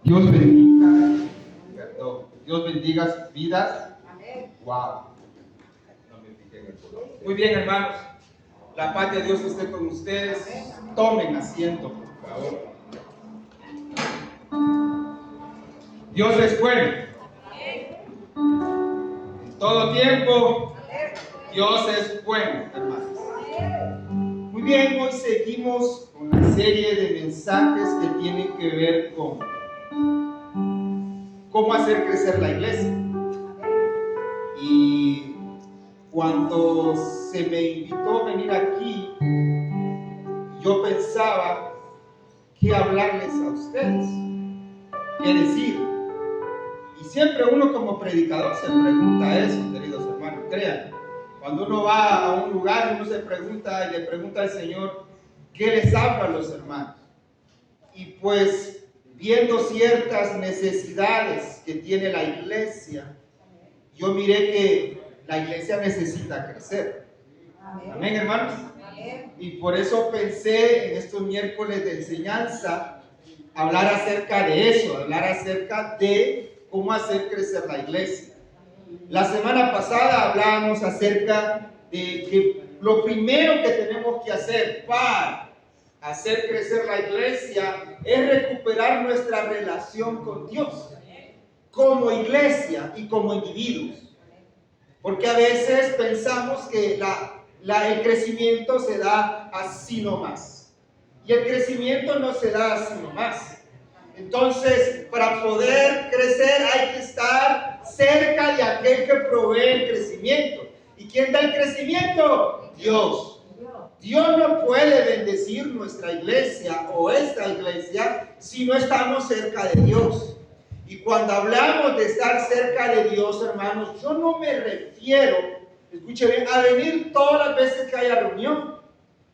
Dios bendiga, perdón, Dios bendiga sus vidas. Wow. No me fijé en el color. Muy bien, hermanos. La paz de Dios esté con ustedes. Tomen asiento, por favor. Dios es bueno. En todo tiempo, Dios es bueno, hermanos. Muy bien, hoy seguimos con una serie de mensajes que tienen que ver con cómo hacer crecer la iglesia. Y cuando se me invitó a venir aquí, yo pensaba qué hablarles a ustedes, qué decir. Y siempre uno como predicador se pregunta eso, queridos hermanos, crean. Cuando uno va a un lugar, uno se pregunta y le pregunta al Señor, ¿qué les habla a los hermanos? Y pues, viendo ciertas necesidades que tiene la iglesia, yo miré que la iglesia necesita crecer. Amén, hermanos. Y por eso pensé en estos miércoles de enseñanza hablar acerca de eso, hablar acerca de cómo hacer crecer la iglesia. La semana pasada hablábamos acerca de que lo primero que tenemos que hacer para hacer crecer la iglesia es recuperar nuestra relación con Dios, como iglesia y como individuos. Porque a veces pensamos que el crecimiento se da así nomás. Y el crecimiento no se da así nomás. Entonces, para poder crecer hay que estar cerca de aquel que provee el crecimiento. ¿Y quién da el crecimiento? Dios. Dios no puede bendecir nuestra iglesia o esta iglesia si no estamos cerca de Dios. Y cuando hablamos de estar cerca de Dios, hermanos, yo no me refiero, escuche bien, a venir todas las veces que haya reunión.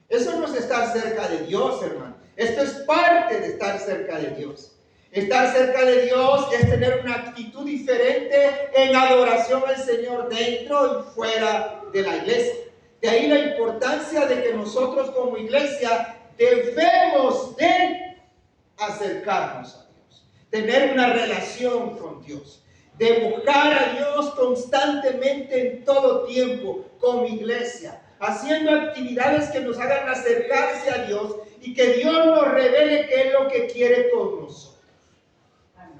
Eso no es estar cerca de Dios, hermano. Esto es parte de estar cerca de Dios. Estar cerca de Dios es tener una actitud diferente en adoración al Señor dentro y fuera de la iglesia. De ahí la importancia de que nosotros como iglesia debemos de acercarnos a Dios, tener una relación con Dios, de buscar a Dios constantemente en todo tiempo como iglesia, haciendo actividades que nos hagan acercarse a Dios y que Dios nos revele qué es lo que quiere con nosotros.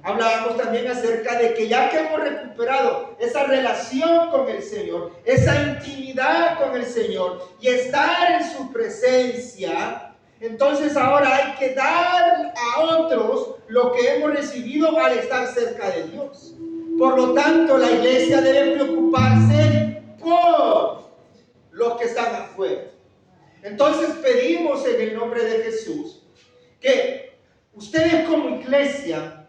Hablábamos también acerca de que ya que hemos recuperado esa relación con el Señor, esa intimidad con el Señor y estar en su presencia, entonces ahora hay que dar a otros lo que hemos recibido al estar cerca de Dios. Por lo tanto, la iglesia debe preocuparse por los que están afuera. Entonces pedimos en el nombre de Jesús que ustedes como iglesia,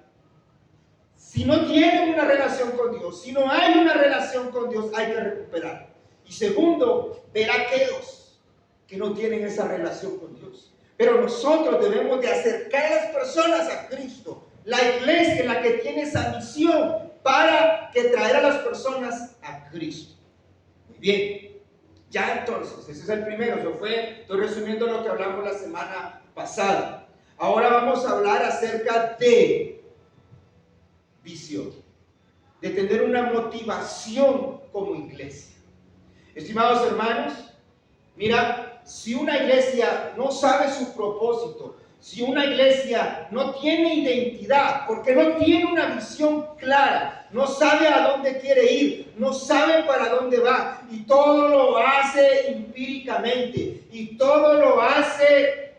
si no tienen una relación con Dios, si no hay una relación con Dios, hay que recuperar. Y segundo, ver a aquellos que no tienen esa relación con Dios. Pero nosotros debemos de acercar a las personas a Cristo. La iglesia es la que tiene esa misión para que traer a las personas a Cristo. Muy bien. Ya entonces, ese es el primero. Estoy resumiendo lo que hablamos la semana pasada. Ahora vamos a hablar acerca de visión, de tener una motivación como iglesia. Estimados hermanos, mira, si una iglesia no sabe su propósito, si una iglesia no tiene identidad, porque no tiene una visión clara, no sabe a dónde quiere ir, no sabe para dónde va, y todo lo hace empíricamente, y todo lo hace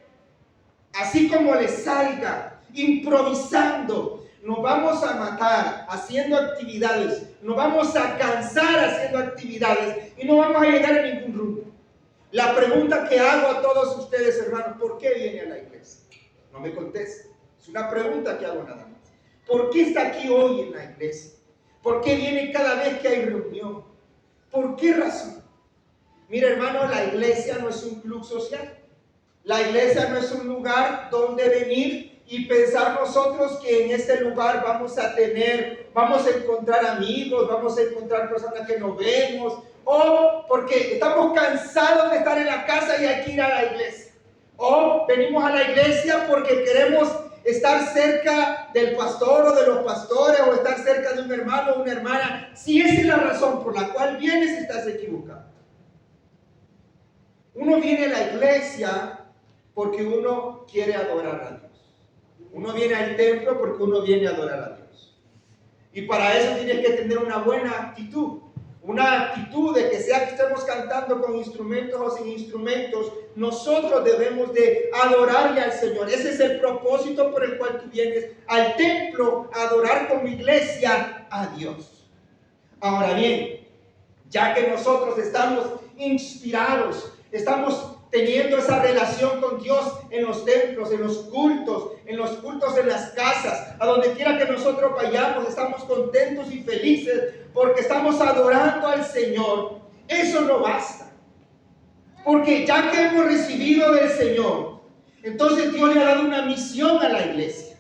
así como le salga, improvisando, nos vamos a matar haciendo actividades, nos vamos a cansar haciendo actividades y no vamos a llegar a ningún rumbo. La pregunta que hago a todos ustedes, hermanos, ¿por qué viene a la iglesia? No me contesten, es una pregunta que hago nada más. ¿Por qué está aquí hoy en la iglesia? ¿Por qué viene cada vez que hay reunión? ¿Por qué razón? Mira, hermano, la iglesia no es un club social. La iglesia no es un lugar donde venir y pensar nosotros que en este lugar vamos a encontrar amigos, vamos a encontrar personas que nos vemos, o porque estamos cansados de estar en la casa y hay que ir a la iglesia, o venimos a la iglesia porque queremos estar cerca del pastor o de los pastores o estar cerca de un hermano o una hermana, si esa es la razón por la cual vienes, estás equivocado. Uno viene a la iglesia porque uno quiere adorar a Dios. Uno viene al templo porque uno viene a adorar a Dios. Y para eso tienes que tener una buena actitud. Una actitud de que sea que estemos cantando con instrumentos o sin instrumentos, nosotros debemos de adorarle al Señor. Ese es el propósito por el cual tú vienes al templo a adorar como iglesia a Dios. Ahora bien, ya que nosotros estamos inspirados, estamos teniendo esa relación con Dios en los templos, en los cultos en las casas, a donde quiera que nosotros vayamos, estamos contentos y felices porque estamos adorando al Señor. Eso no basta, porque ya que hemos recibido del Señor, entonces Dios le ha dado una misión a la iglesia.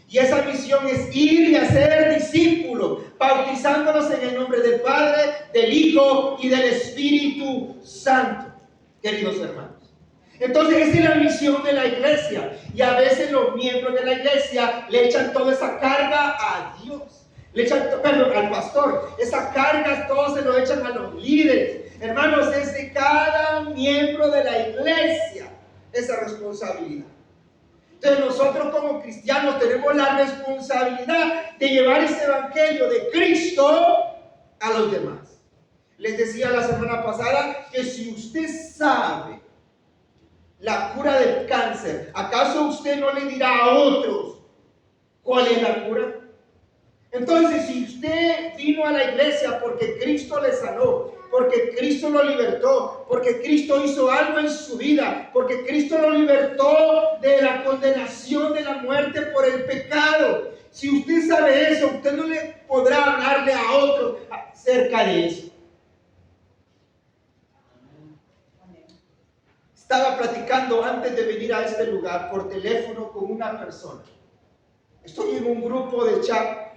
Y esa misión es ir y hacer discípulos, bautizándolos en el nombre del Padre, del Hijo y del Espíritu Santo, queridos hermanos. Entonces esa es la misión de la iglesia. Y a veces los miembros de la iglesia le echan toda esa carga a Dios. Le echan, al pastor. Esa carga todos se lo echan a los líderes. Hermanos, es de cada miembro de la iglesia esa responsabilidad. Entonces nosotros como cristianos tenemos la responsabilidad de llevar este evangelio de Cristo a los demás. Les decía la semana pasada que si usted sabe la cura del cáncer, ¿acaso usted no le dirá a otros cuál es la cura? Entonces, si usted vino a la iglesia porque Cristo le sanó, porque Cristo lo libertó, porque Cristo hizo algo en su vida, porque Cristo lo libertó de la condenación de la muerte por el pecado, si usted sabe eso, usted no le podrá hablarle a otros acerca de eso. Estaba platicando antes de venir a este lugar por teléfono con una persona. Estoy en un grupo de chat.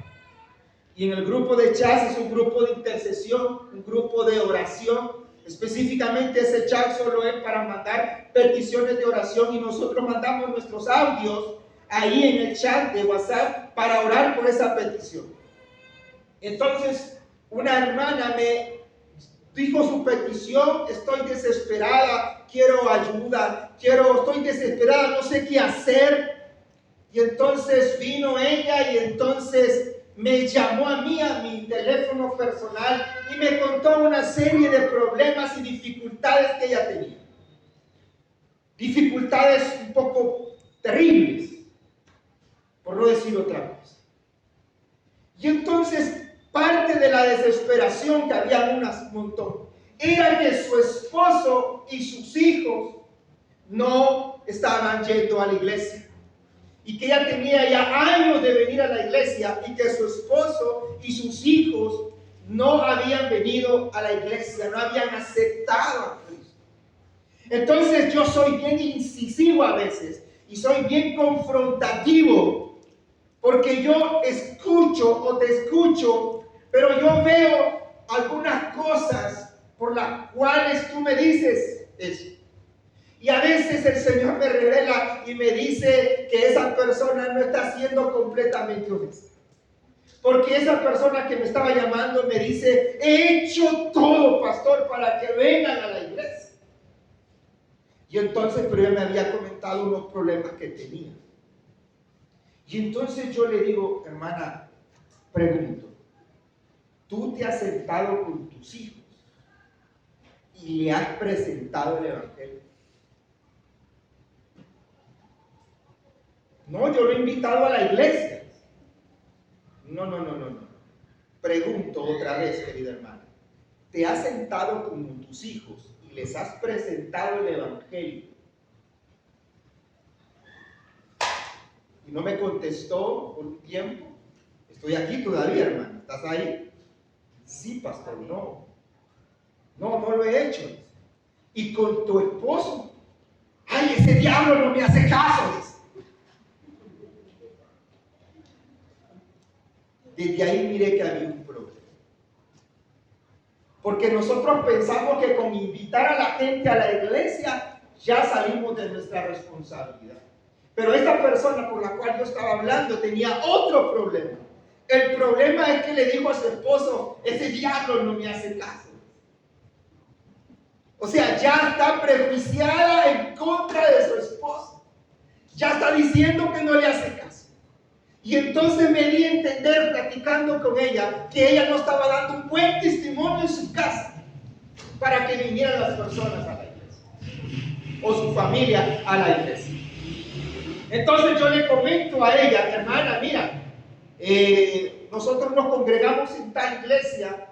Y en el grupo de chat es un grupo de intercesión, un grupo de oración. Específicamente ese chat solo es para mandar peticiones de oración y nosotros mandamos nuestros audios ahí en el chat de WhatsApp para orar por esa petición. Entonces una hermana me dijo su petición: estoy desesperada, quiero ayuda, estoy desesperada, no sé qué hacer. Y entonces vino ella y entonces me llamó a mi teléfono personal y me contó una serie de problemas y dificultades que ella tenía. Dificultades un poco terribles, por no decir otra cosa. Y entonces parte de la desesperación que había un montón era que su esposo y sus hijos no estaban yendo a la iglesia. Y que ella tenía ya años de venir a la iglesia y que su esposo y sus hijos no habían venido a la iglesia, no habían aceptado a Cristo. Entonces yo soy bien incisivo a veces y soy bien confrontativo, porque yo escucho o te escucho, pero yo veo algunas cosas por las cuales tú me dices eso. Y a veces el Señor me revela y me dice que esa persona no está siendo completamente honesta. Porque esa persona que me estaba llamando me dice: he hecho todo, pastor, para que vengan a la iglesia. Y entonces, pero ella me había comentado unos problemas que tenía. Y entonces yo le digo: hermana, pregunto, ¿tú te has sentado con tus hijos y le has presentado el evangelio? No, yo lo he invitado a la iglesia. No. Pregunto otra vez, querida hermana. ¿Te has sentado con tus hijos y les has presentado el evangelio? Y no me contestó por un tiempo. Estoy aquí todavía, hermana. ¿Estás ahí? Sí, pastor, no lo he hecho. ¿Y con tu esposo? Ay, ese diablo no me hace caso. Desde ahí miré que había un problema. Porque nosotros pensamos que con invitar a la gente a la iglesia ya salimos de nuestra responsabilidad. Pero esta persona por la cual yo estaba hablando tenía otro problema. El problema es que le dijo a su esposo, ese diablo no me hace caso. O sea, ya está prejuiciada en contra de su esposo. Ya está diciendo que no le hace caso. Y entonces me di a entender, platicando con ella, que ella no estaba dando un buen testimonio en su casa para que vinieran las personas a la iglesia o su familia a la iglesia. Entonces yo le comento a ella, hermana, mira, nosotros nos congregamos en tal iglesia,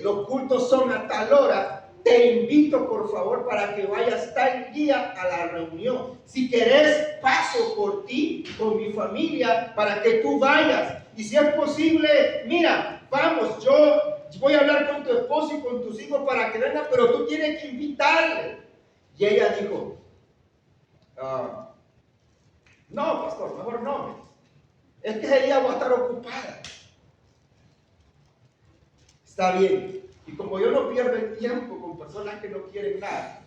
los cultos son a tal hora. Te invito por favor para que vayas tal día a la reunión. Si querés, paso por ti, con mi familia, para que tú vayas. Y si es posible, mira, vamos, yo voy a hablar con tu esposo y con tus hijos para que vengan, pero tú tienes que invitarle. Y ella dijo, no, pastor, mejor no. Es que ese día voy a estar ocupada. Está bien. Y como yo no pierdo el tiempo con personas que no quieren nada,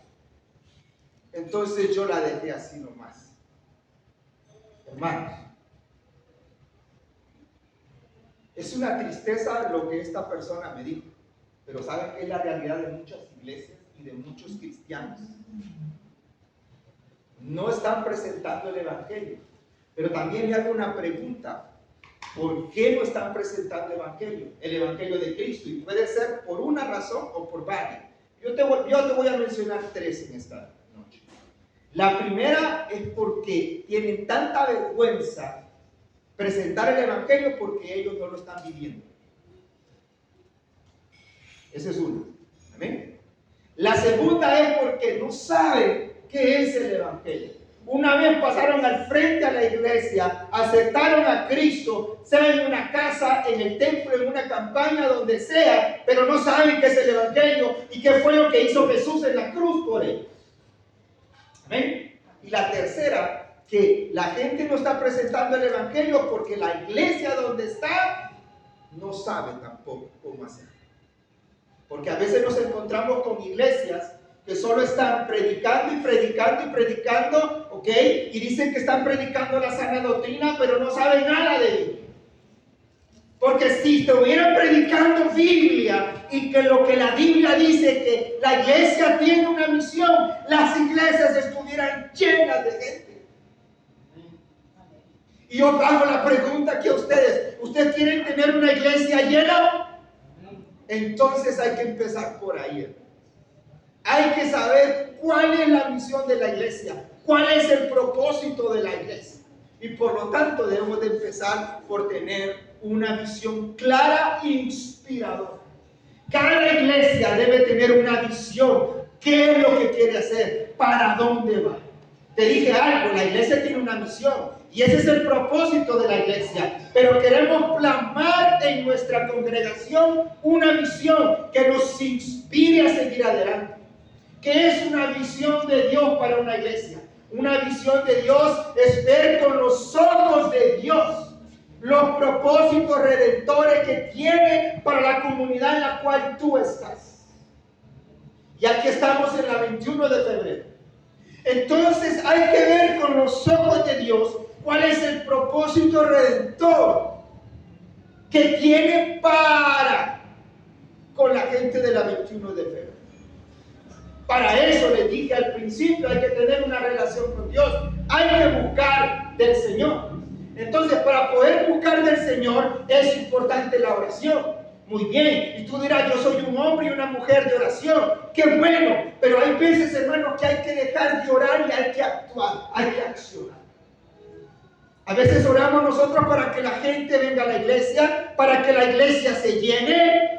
entonces yo la dejé así nomás. Hermanos, es una tristeza lo que esta persona me dijo, pero ¿saben qué es la realidad de muchas iglesias y de muchos cristianos? No están presentando el evangelio. Pero también le hago una pregunta. ¿Por qué no están presentando el evangelio de Cristo? Y puede ser por una razón o por varias. Yo te voy a mencionar tres en esta noche. La primera es porque tienen tanta vergüenza presentar el evangelio porque ellos no lo están viviendo. Esa es una. Amén. La segunda es porque no saben qué es el evangelio. Una vez pasaron al frente a la iglesia, aceptaron a Cristo, sea en una casa, en el templo, en una campaña, donde sea, pero no saben qué es el evangelio y qué fue lo que hizo Jesús en la cruz por ellos. Amén. Y la tercera, que la gente no está presentando el evangelio porque la iglesia donde está no sabe tampoco cómo hacerlo. Porque a veces nos encontramos con iglesias que solo están predicando y predicando y predicando, ¿ok? Y dicen que están predicando la sana doctrina, pero no saben nada de Biblia. Porque si estuvieran predicando Biblia y que lo que la Biblia dice que la iglesia tiene una misión, las iglesias estuvieran llenas de gente. Y yo hago la pregunta aquí a ustedes, ¿ustedes quieren tener una iglesia llena? Entonces hay que empezar por ahí. Hay que saber cuál es la misión de la iglesia, cuál es el propósito de la iglesia. Y por lo tanto debemos de empezar por tener una visión clara e inspiradora. Cada iglesia debe tener una visión. ¿Qué es lo que quiere hacer? ¿Para dónde va? Te dije algo, la iglesia tiene una misión. Y ese es el propósito de la iglesia. Pero queremos plasmar en nuestra congregación una visión que nos inspire a seguir adelante. ¿Qué es una visión de Dios para una iglesia? Una visión de Dios es ver con los ojos de Dios los propósitos redentores que tiene para la comunidad en la cual tú estás. Y aquí estamos en la 21 de febrero. Entonces hay que ver con los ojos de Dios cuál es el propósito redentor que tiene para con la gente de la 21 de febrero. Para eso les dije al principio, hay que tener una relación con Dios. Hay que buscar del Señor. Entonces, para poder buscar del Señor es importante la oración. Muy bien. Y tú dirás, yo soy un hombre y una mujer de oración. ¡Qué bueno! Pero hay veces, hermanos, que hay que dejar de orar y hay que actuar, hay que accionar. A veces oramos nosotros para que la gente venga a la iglesia, para que la iglesia se llene.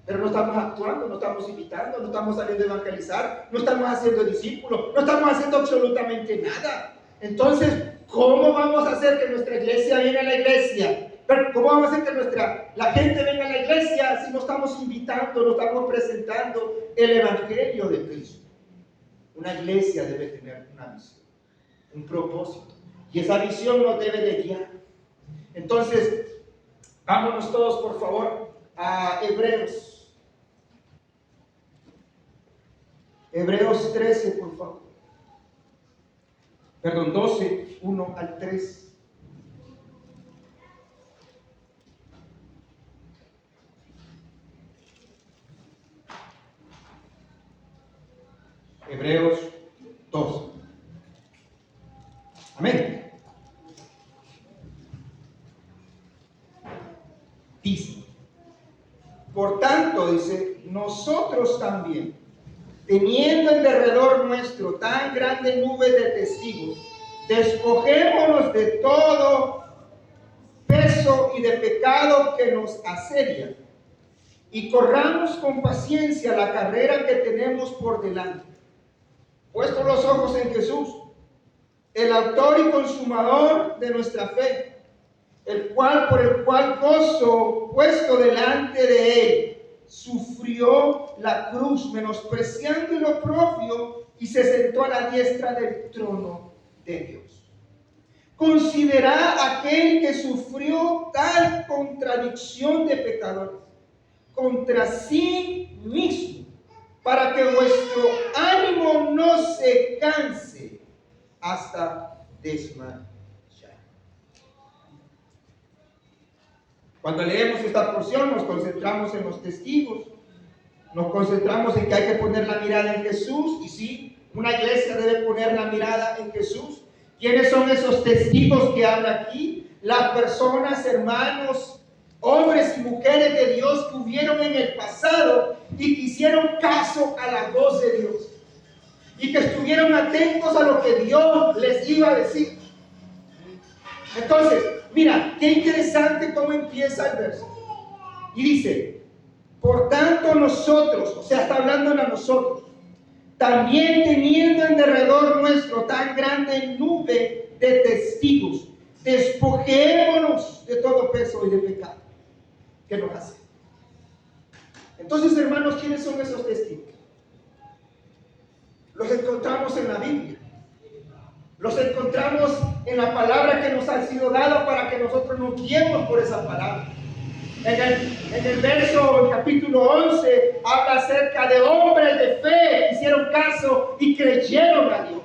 Pero no estamos actuando, no estamos invitando, no estamos saliendo a evangelizar, no estamos haciendo discípulos, no estamos haciendo absolutamente nada. Entonces, ¿cómo vamos a hacer que nuestra iglesia venga a la iglesia? ¿Cómo vamos a hacer que la gente venga a la iglesia si no estamos invitando, no estamos presentando el evangelio de Cristo? Una iglesia debe tener una visión, un propósito, y esa visión nos debe de guiar. Entonces, vámonos todos por favor a Hebreos. Hebreos 13, por favor. Perdón, 12, 1 al 3. Hebreos 12. Amén. Dice, por tanto, dice, nosotros también, teniendo en derredor nuestro tan grande nube de testigos, despojémonos de todo peso y de pecado que nos asedia, y corramos con paciencia la carrera que tenemos por delante, puestos los ojos en Jesús, el autor y consumador de nuestra fe, por el cual gozo puesto delante de él, sufrió la cruz, menospreciando el oprobio, y se sentó a la diestra del trono de Dios. Considerad aquel que sufrió tal contradicción de pecadores contra sí mismo, para que vuestro ánimo no se canse hasta desmayar. Cuando leemos esta porción nos concentramos en los testigos, nos concentramos en que hay que poner la mirada en Jesús, y sí, una iglesia debe poner la mirada en Jesús. ¿Quiénes son esos testigos que habla aquí? Las personas, hermanos, hombres y mujeres de Dios que hubieron en el pasado y que hicieron caso a la voz de Dios y que estuvieron atentos a lo que Dios les iba a decir. Entonces, mira, qué interesante cómo empieza el verso. Y dice, por tanto nosotros, o sea, está hablando a nosotros, también teniendo en derredor nuestro tan grande nube de testigos, despojémonos de todo peso y de pecado que nos hace. Entonces, hermanos, ¿quiénes son esos testigos? Los encontramos en la Biblia. Los encontramos en la palabra que nos ha sido dada para que nosotros nos guiemos por esa palabra. En el verso, el capítulo 11, habla acerca de hombres de fe que hicieron caso y creyeron a Dios.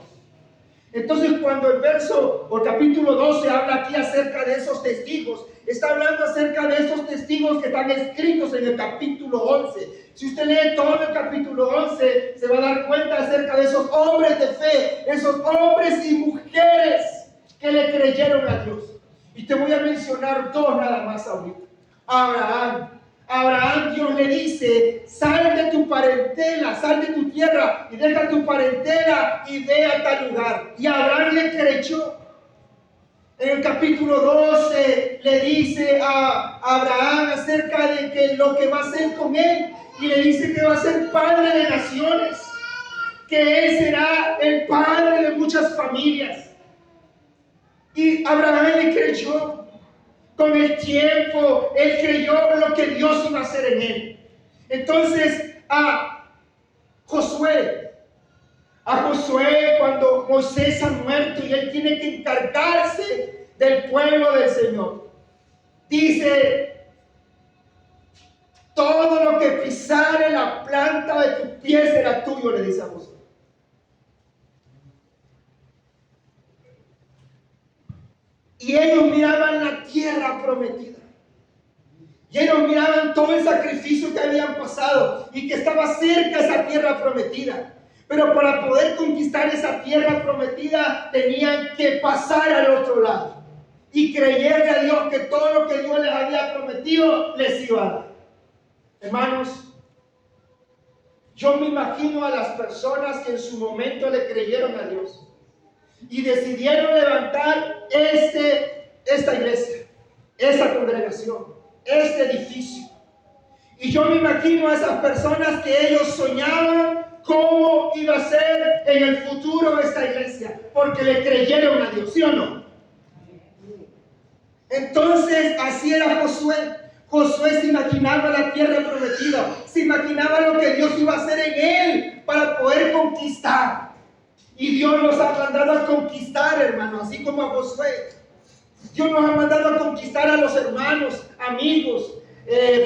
Entonces, cuando el verso o el capítulo 12 habla aquí acerca de esos testigos, está hablando acerca de esos testigos que están escritos en el capítulo 11. Si usted lee todo el capítulo 11, se va a dar cuenta acerca de esos hombres de fe, esos hombres y mujeres que le creyeron a Dios. Y te voy a mencionar dos nada más ahorita. Abraham, Dios le dice, sal de tu parentela, sal de tu tierra y deja tu parentela y ve a tal lugar. Y Abraham le creyó. En el capítulo 12 le dice a Abraham acerca de que lo que va a hacer con él, y le dice que va a ser padre de naciones, que él será el padre de muchas familias. Y Abraham le creyó. Con el tiempo, él creyó lo que Dios iba a hacer en él. Entonces, a Josué, cuando Moisés ha muerto y él tiene que encargarse del pueblo del Señor, dice, todo lo que pisare la planta de tu pie será tuyo, le dice a Josué. Y ellos miraban la tierra prometida. Y ellos miraban todo el sacrificio que habían pasado y que estaba cerca esa tierra prometida. Pero para poder conquistar esa tierra prometida tenían que pasar al otro lado y creerle a Dios que todo lo que Dios les había prometido les iba a dar. Hermanos, yo me imagino a las personas que en su momento le creyeron a Dios y decidieron levantar esta iglesia, esta congregación, este edificio. Y yo me imagino a esas personas que ellos soñaban cómo iba a ser en el futuro esta iglesia, porque le creyeron a Dios, ¿sí o no? Entonces, así era Josué. Josué se imaginaba la tierra prometida, se imaginaba lo que Dios iba a hacer en él para poder conquistar. Y Dios nos ha mandado a conquistar, hermanos, así como a Josué. Dios nos ha mandado a conquistar a los hermanos, amigos,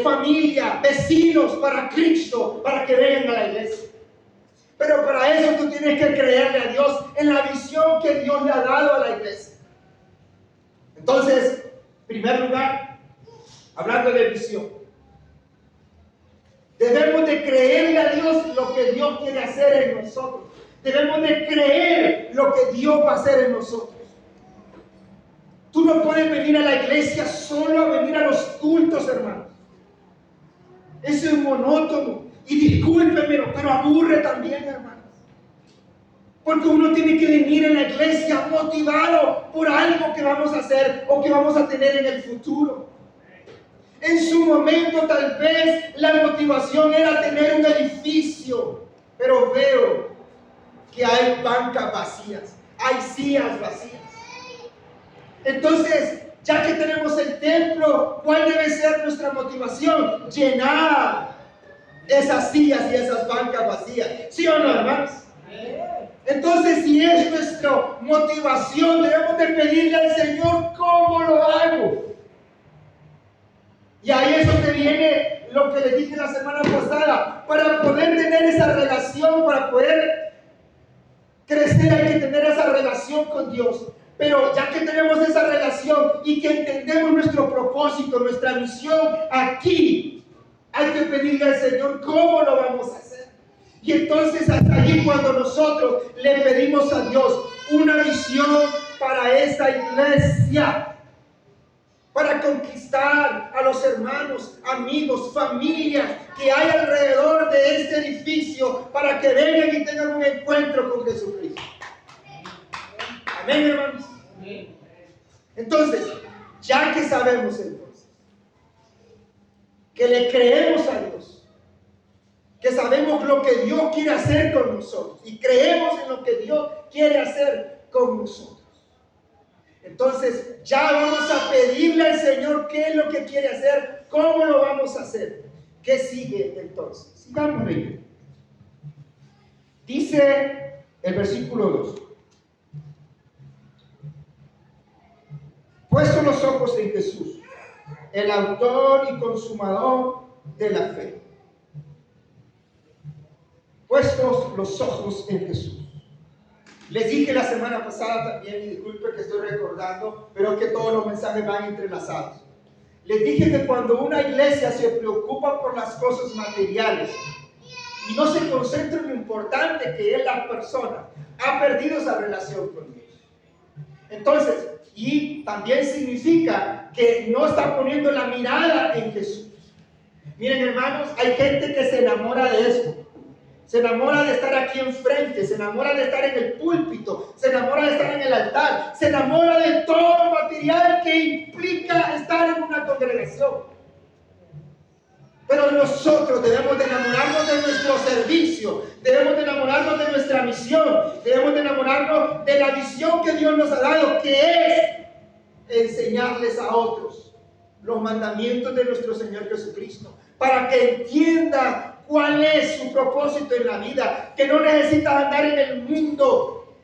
familia, vecinos para Cristo, para que vengan a la iglesia. Pero para eso tú tienes que creerle a Dios en la visión que Dios le ha dado a la iglesia. Entonces, en primer lugar, hablando de visión, debemos de creerle a Dios lo que Dios quiere hacer en nosotros. Debemos de creer lo que Dios va a hacer en nosotros. Tú no puedes venir a la iglesia solo a venir a los cultos, hermanos. Eso es monótono. Y discúlpenme, pero aburre también, hermanos. Porque uno tiene que venir a la iglesia motivado por algo que vamos a hacer o que vamos a tener en el futuro. En su momento tal vez la motivación era tener un edificio, pero veo que hay bancas vacías, hay sillas vacías. Entonces, ya que tenemos el templo, ¿cuál debe ser nuestra motivación? Llenar esas sillas y esas bancas vacías. ¿Sí o no, hermanos? Entonces, si es nuestra motivación, debemos de pedirle al Señor cómo lo hago. Y ahí es donde viene lo que le dije la semana pasada. Para poder tener esa relación, para poder crecer, hay que tener esa relación con Dios. Pero ya que tenemos esa relación y que entendemos nuestro propósito, nuestra misión aquí, hay que pedirle al Señor cómo lo vamos a hacer. Y entonces hasta allí, cuando nosotros le pedimos a Dios una visión para esta iglesia, para conquistar a los hermanos, amigos, familias que hay alrededor de este edificio, para que vengan y tengan un encuentro con Jesucristo. Amén, hermanos. Entonces, ya que sabemos entonces que le creemos a Dios, que sabemos lo que Dios quiere hacer con nosotros y creemos en lo que Dios quiere hacer con nosotros, entonces ya vamos a pedirle al Señor qué es lo que quiere hacer, cómo lo vamos a hacer. ¿Qué sigue entonces? Sigamos leyendo. Dice el versículo 2. Puestos los ojos en Jesús, el autor y consumador de la fe. Puestos los ojos en Jesús. Les dije la semana pasada también, y disculpe que estoy recordando, pero que todos los mensajes van entrelazados. Les dije que cuando una iglesia se preocupa por las cosas materiales y no se concentra en lo importante que es la persona, ha perdido esa relación con Dios. Entonces, y también significa que no está poniendo la mirada en Jesús. Miren, hermanos, hay gente que se enamora de esto. Se enamora de estar aquí enfrente, se enamora de estar en el púlpito, se enamora de estar en el altar, se enamora de todo material que implica estar en una congregación. Pero nosotros debemos de enamorarnos de nuestro servicio, debemos de enamorarnos de nuestra misión, debemos de enamorarnos de la visión que Dios nos ha dado, que es enseñarles a otros los mandamientos de nuestro Señor Jesucristo, para que entiendan cuál es su propósito en la vida, que no necesitas andar en el mundo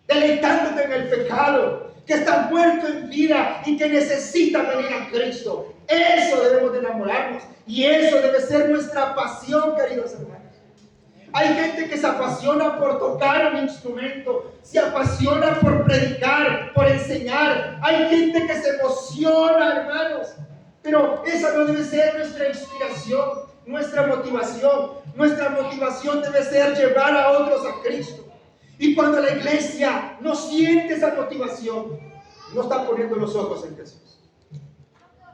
deleitándote en el pecado, que estás muerto en vida y que necesitas venir a Cristo. Eso debemos de enamorarnos y eso debe ser nuestra pasión, queridos hermanos. Hay gente que se apasiona por tocar un instrumento, se apasiona por predicar, por enseñar. Hay gente que se emociona, hermanos, pero esa no debe ser nuestra inspiración. Nuestra motivación debe ser llevar a otros a Cristo. Y cuando la iglesia no siente esa motivación, no está poniendo los ojos en Jesús,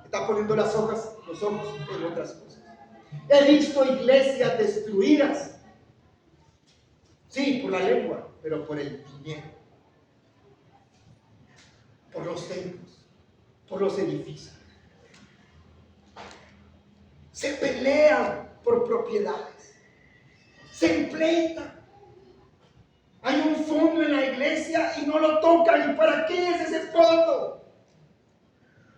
está poniendo los ojos en otras cosas. He visto iglesias destruidas, sí, por la lengua, pero por el dinero, por los templos, por los edificios. Se pelean por propiedades, se empleitan. Hay un fondo en la iglesia y no lo tocan. ¿Y para qué es ese fondo?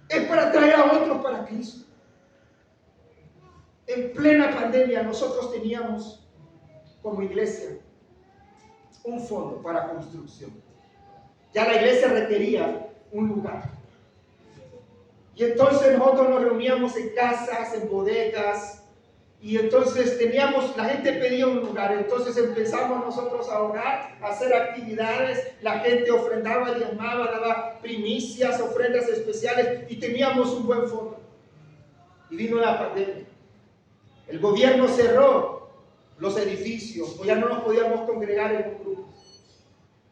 Es para traer a otros para Cristo. En plena pandemia nosotros teníamos como iglesia un fondo para construcción. Ya la iglesia requería un lugar. Y entonces nosotros nos reuníamos en casas, en bodegas, Y entonces la gente pedía un lugar, entonces empezamos nosotros a orar, a hacer actividades, la gente ofrendaba, diezmaba, daba primicias, ofrendas especiales y teníamos un buen fondo. Y vino la pandemia. El gobierno cerró los edificios, o ya no nos podíamos congregar en un grupo.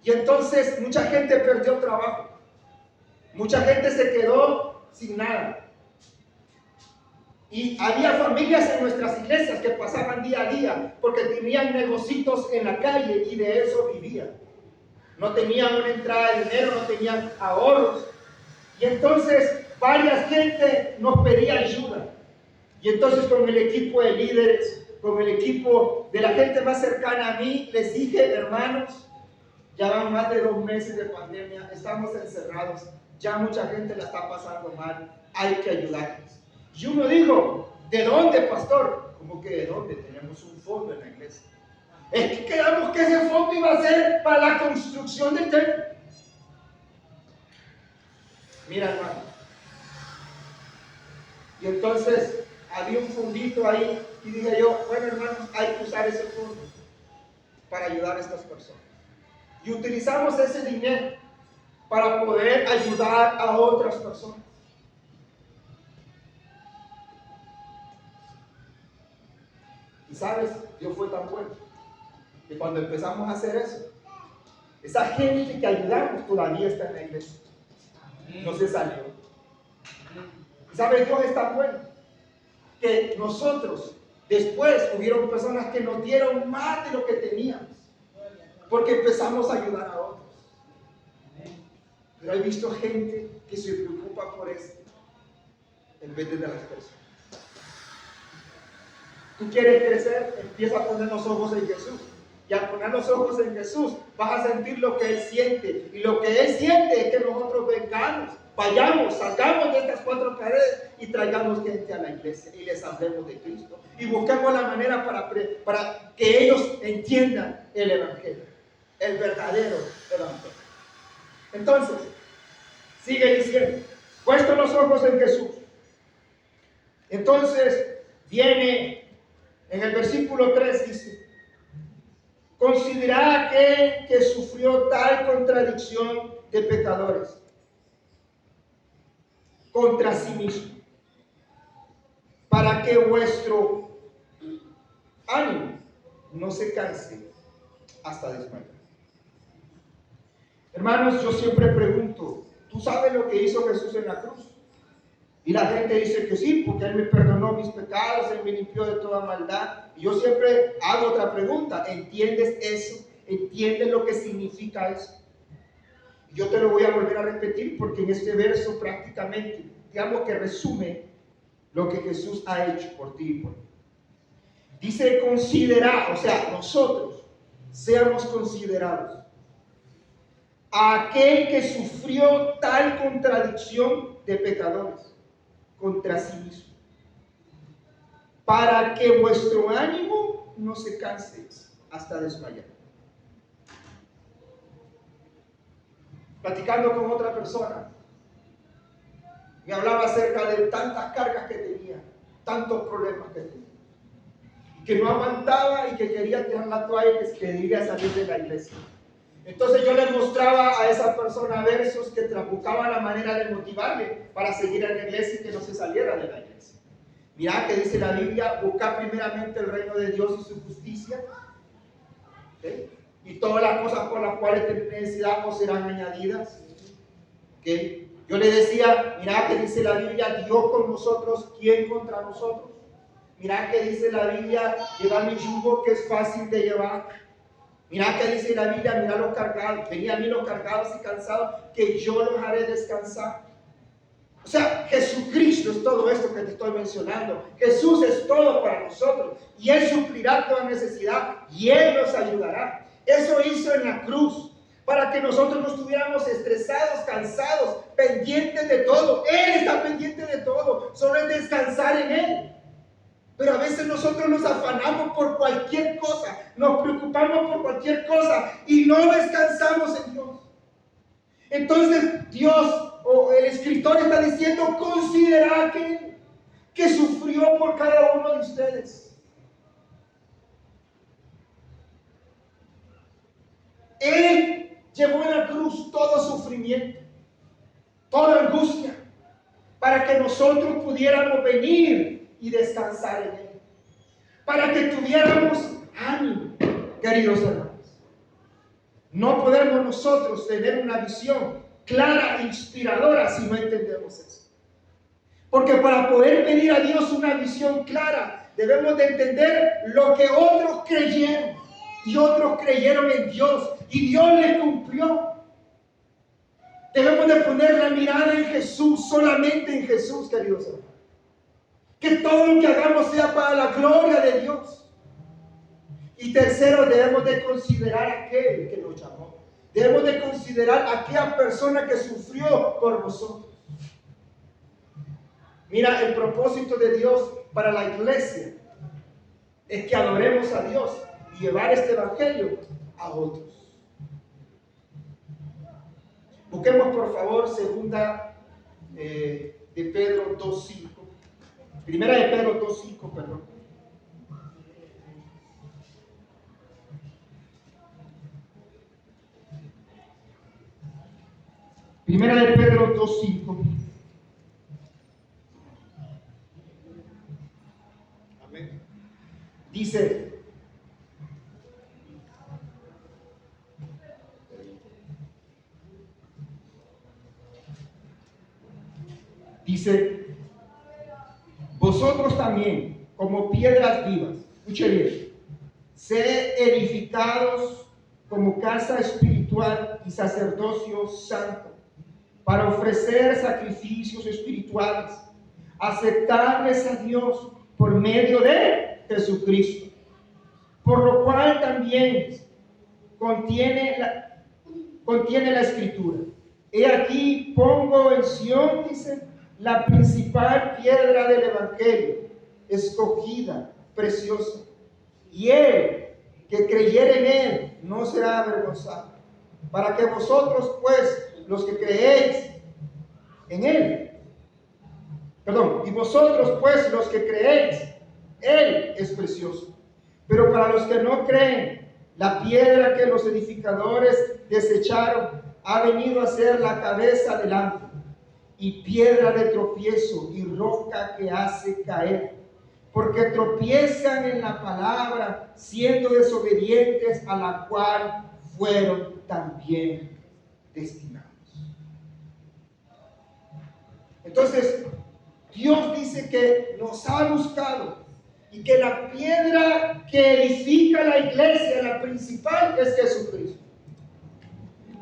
Y entonces mucha gente perdió trabajo, mucha gente se quedó sin nada. Y había familias en nuestras iglesias que pasaban día a día porque tenían negocios en la calle y de eso vivían. No tenían una entrada de dinero, no tenían ahorros. Y entonces varias gente nos pedía ayuda. Y entonces con el equipo de líderes, con el equipo de la gente más cercana a mí, les dije, hermanos, ya van más de 2 meses de pandemia, estamos encerrados, ya mucha gente la está pasando mal, hay que ayudarles. Y uno dijo, ¿de dónde, pastor? ¿Cómo que de dónde? Tenemos un fondo en la iglesia. Es que quedamos que ese fondo iba a ser para la construcción del templo. Mira, hermano. Y entonces había un fondito ahí y dije yo, bueno, hermanos, hay que usar ese fondo para ayudar a estas personas. Y utilizamos ese dinero para poder ayudar a otras personas. Y sabes, Dios fue tan bueno que cuando empezamos a hacer eso, esa gente que ayudamos todavía está en la iglesia. No se salió. Y sabes, Dios es tan bueno que nosotros, después hubieron personas que nos dieron más de lo que teníamos, porque empezamos a ayudar a otros. Pero he visto gente que se preocupa por esto en vez de las personas. Tú quieres crecer, empieza a poner los ojos en Jesús. Y al poner los ojos en Jesús, vas a sentir lo que Él siente. Y lo que Él siente es que nosotros vengamos, vayamos, salgamos de estas 4 paredes y traigamos gente a la iglesia y les hablemos de Cristo. Y busquemos la manera para que ellos entiendan el Evangelio, el verdadero Evangelio. Entonces, sigue diciendo, puesto los ojos en Jesús. Entonces, viene en el versículo 3, dice, considera aquel que sufrió tal contradicción de pecadores contra sí mismo, para que vuestro ánimo no se canse hasta desmayar. Hermanos, yo siempre pregunto, ¿tú sabes lo que hizo Jesús en la cruz? Y la gente dice que sí, porque Él me perdonó mis pecados, Él me limpió de toda maldad. Y yo siempre hago otra pregunta, ¿entiendes eso? ¿Entiendes lo que significa eso? Y yo te lo voy a volver a repetir porque en este verso prácticamente, digamos que resume lo que Jesús ha hecho por ti y por mí. Dice considerar, o sea, nosotros seamos considerados a aquel que sufrió tal contradicción de pecadores contra sí mismo, para que vuestro ánimo no se canse hasta desmayar. Platicando con otra persona, me hablaba acerca de tantas cargas que tenía, tantos problemas que tenía, que no aguantaba y que quería tirar la toalla y que quería salir de la iglesia. Entonces yo le mostraba a esa persona versos que buscaban la manera de motivarle para seguir en la iglesia y que no se saliera de la iglesia. Mirá que dice la Biblia, busca primeramente el reino de Dios y su justicia, ¿okay? Y todas las cosas por las cuales tenés necesidad os serán añadidas. ¿Okay? Yo le decía, mirá que dice la Biblia, Dios con nosotros, ¿quién contra nosotros? Mirá que dice la Biblia, lleva mi yugo que es fácil de llevar. Mirá que dice la Biblia, mirá los cargados, venid a mí los cargados y cansados, que yo los haré descansar. O sea, Jesucristo es todo esto que te estoy mencionando. Jesús es todo para nosotros y Él suplirá toda necesidad y Él nos ayudará. Eso hizo en la cruz para que nosotros no estuviéramos estresados, cansados, pendientes de todo. Él está pendiente de todo, solo es descansar en Él. Pero a veces nosotros nos afanamos por cualquier cosa, nos preocupamos por cualquier cosa y no descansamos en Dios. Entonces Dios o el escritor está diciendo, considera que sufrió por cada uno de ustedes. Él llevó en la cruz todo sufrimiento, toda angustia, para que nosotros pudiéramos venir y descansar en Él, para que tuviéramos ánimo, queridos hermanos. No podemos nosotros tener una visión clara e inspiradora si no entendemos eso. Porque para poder pedir a Dios una visión clara, debemos de entender lo que otros creyeron. Y otros creyeron en Dios y Dios les cumplió. Debemos de poner la mirada en Jesús, solamente en Jesús, queridos hermanos. Que todo lo que hagamos sea para la gloria de Dios. Y tercero, debemos de considerar a aquel que nos llamó. Debemos de considerar a aquella persona que sufrió por nosotros. Mira, el propósito de Dios para la iglesia es que adoremos a Dios y llevar este evangelio a otros. Busquemos por favor segunda de Pedro 2.5. Primera de Pedro 2.5, perdón. Primera de Pedro 2.5. Amén. Dice: vosotros también, como piedras vivas, escuche bien, sed edificados como casa espiritual y sacerdocio santo, para ofrecer sacrificios espirituales, aceptables a Dios por medio de Jesucristo, por lo cual también contiene la Escritura. He aquí pongo en Sión, dice, la principal piedra del Evangelio, escogida, preciosa. Y él que creyere en él no será avergonzado. Para que vosotros, pues, los que creéis en él, y vosotros, pues, los que creéis, él es precioso. Pero para los que no creen, la piedra que los edificadores desecharon ha venido a ser la cabeza del ángulo, y piedra de tropiezo y roca que hace caer, porque tropiezan en la palabra, siendo desobedientes, a la cual fueron también destinados. Entonces, Dios dice que nos ha buscado y que la piedra que edifica la iglesia, la principal, es Jesucristo.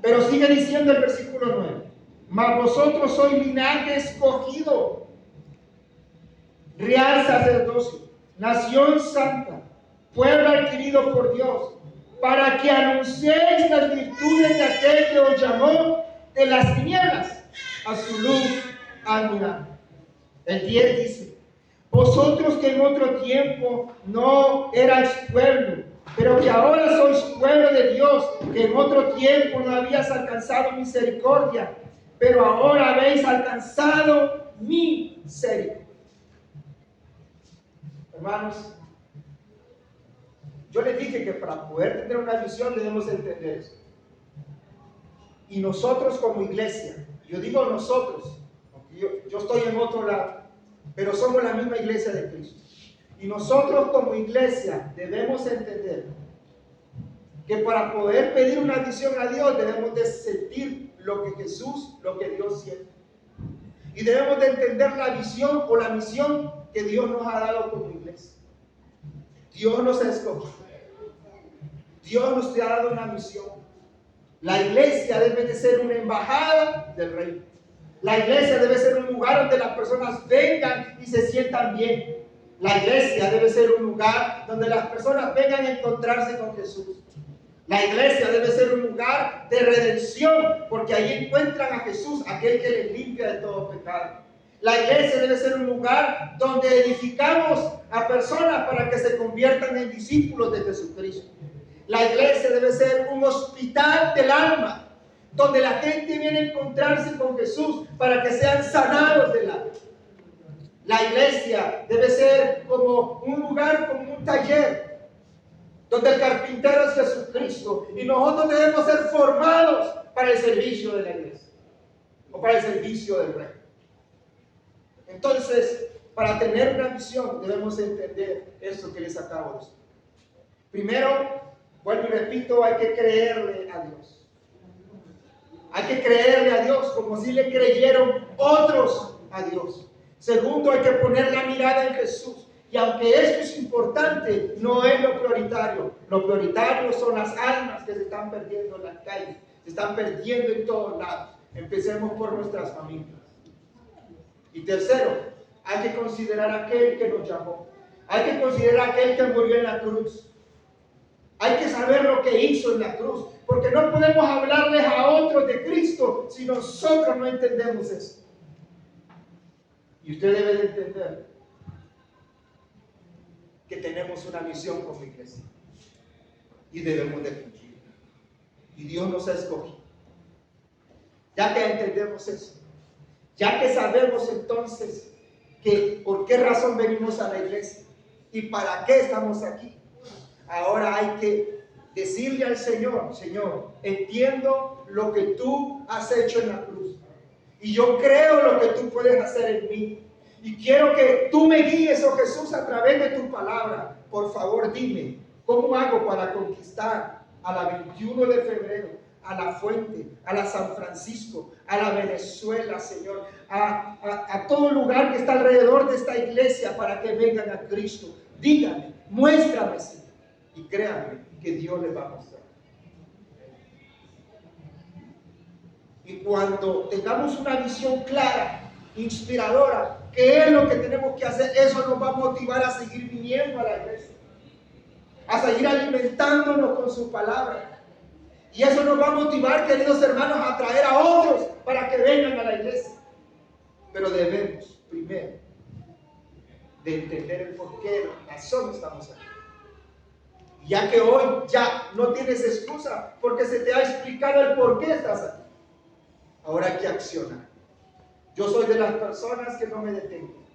Pero sigue diciendo el versículo 9: mas vosotros sois linaje escogido, real sacerdocio, nación santa, pueblo adquirido por Dios, para que anunciéis las virtudes de aquel que os llamó de las tinieblas a su luz admirable. El 10 dice: vosotros que en otro tiempo no erais pueblo, pero que ahora sois pueblo de Dios, que en otro tiempo no habías alcanzado misericordia, pero ahora habéis alcanzado mi misericordia. Hermanos, yo les dije que para poder tener una visión debemos entender esto. Y nosotros como iglesia, yo digo nosotros, yo estoy en otro lado, pero somos la misma iglesia de Cristo. Y nosotros como iglesia debemos entender que para poder pedir una visión a Dios debemos de sentir lo que Jesús, lo que Dios siente. Y debemos de entender la visión o la misión que Dios nos ha dado como iglesia. Dios nos ha escogido. Dios nos ha dado una misión. La iglesia debe de ser una embajada del reino. La iglesia debe ser un lugar donde las personas vengan y se sientan bien. La iglesia debe ser un lugar donde las personas vengan a encontrarse con Jesús. La iglesia debe ser un lugar de redención, porque ahí encuentran a Jesús, aquel que les limpia de todo pecado. La iglesia debe ser un lugar donde edificamos a personas para que se conviertan en discípulos de Jesucristo. La iglesia debe ser un hospital del alma, donde la gente viene a encontrarse con Jesús para que sean sanados del alma. La iglesia debe ser como un lugar, como un taller, donde el carpintero es Jesucristo y nosotros debemos ser formados para el servicio de la iglesia o para el servicio del Rey. Entonces, para tener una visión debemos entender esto que les acabo de decir. Primero, vuelvo y repito, hay que creerle a Dios. Hay que creerle a Dios como si le creyeron otros a Dios. Segundo, hay que poner la mirada en Jesús. Y aunque esto es importante, no es lo prioritario. Lo prioritario son las almas que se están perdiendo en las calles, se están perdiendo en todos lados. Empecemos por nuestras familias. Y tercero, hay que considerar a aquel que nos llamó. Hay que considerar a aquel que murió en la cruz. Hay que saber lo que hizo en la cruz, porque no podemos hablarles a otros de Cristo si nosotros no entendemos eso. Y usted debe de entender que tenemos una misión como iglesia y debemos de cumplir. Y Dios nos ha escogido. Ya que entendemos eso, ya que sabemos entonces que por qué razón venimos a la iglesia y para qué estamos aquí, ahora hay que decirle al Señor: Señor, entiendo lo que tú has hecho en la cruz y yo creo lo que tú puedes hacer en mí y quiero que tú me guíes, oh Jesús, a través de tu palabra. Por favor, dime, ¿cómo hago para conquistar a la 21 de febrero, a La Fuente, a la San Francisco, a la Venezuela, Señor, a todo lugar que está alrededor de esta iglesia para que vengan a Cristo? Dígame, muéstrame, Señor. Y créanme que Dios les va a mostrar. Y cuando tengamos una visión clara, inspiradora, ¿qué es lo que tenemos que hacer? Eso nos va a motivar a seguir viniendo a la iglesia, a seguir alimentándonos con su palabra. Y eso nos va a motivar, queridos hermanos, a traer a otros para que vengan a la iglesia. Pero debemos, primero, de entender el porqué, la razón estamos aquí. Ya que hoy ya no tienes excusa porque se te ha explicado el por qué estás aquí. Ahora hay que accionar. Yo soy de las personas que no me detengo.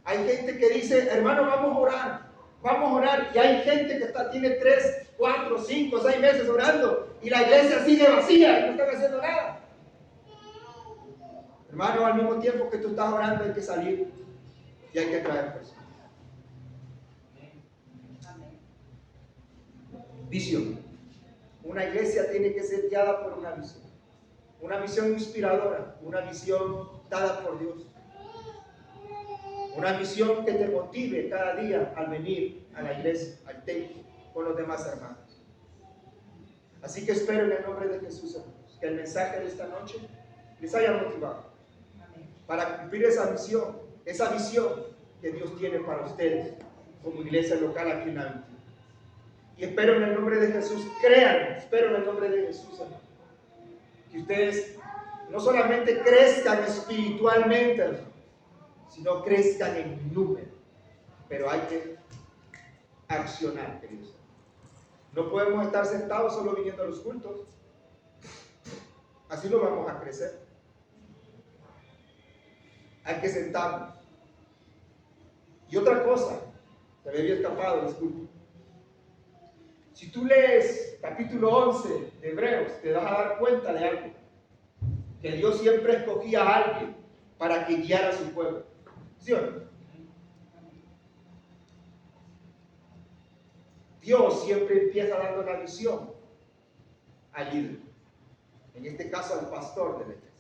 Hay gente que dice: hermano, vamos a orar, vamos a orar. Y hay gente que tiene 3, 4, 5, 6 meses orando y la iglesia sigue vacía y no están haciendo nada. Hermano, al mismo tiempo que tú estás orando hay que salir y hay que traer personas. Visión. Una iglesia tiene que ser guiada por una visión inspiradora, una visión dada por Dios, una visión que te motive cada día al venir a la iglesia, al templo, con los demás hermanos. Así que espero en el nombre de Jesús, hermanos, que el mensaje de esta noche les haya motivado para cumplir esa visión que Dios tiene para ustedes como iglesia local aquí en la 21. Y espero en el nombre de Jesús, créanme, espero en el nombre de Jesús, hermano, que ustedes no solamente crezcan espiritualmente, hermano, sino crezcan en número. Pero hay que accionar, queridos. No podemos estar sentados solo viniendo a los cultos. Así no vamos a crecer. Hay que sentarnos. Y otra cosa, se me había escapado, disculpe. Si tú lees capítulo 11 de Hebreos, te vas a dar cuenta de algo. Que Dios siempre escogía a alguien para que guiara a su pueblo. ¿Sí o no? Dios siempre empieza dando la visión al líder. En este caso al pastor de la iglesia.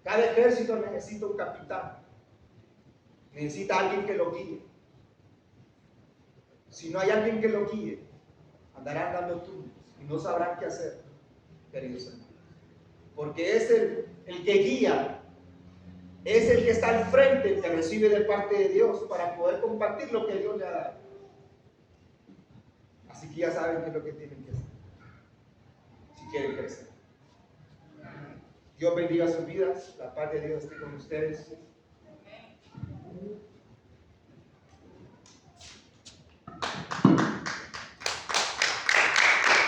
Cada ejército necesita un capitán. Necesita alguien que lo guíe. Si no hay alguien que lo guíe, andarán dando turnos y no sabrán qué hacer, queridos hermanos. Porque es el que guía, es el que está al frente, que recibe de parte de Dios para poder compartir lo que Dios le ha dado. Así que ya saben qué es lo que tienen que hacer si quieren crecer. Dios bendiga sus vidas, la paz de Dios esté con ustedes.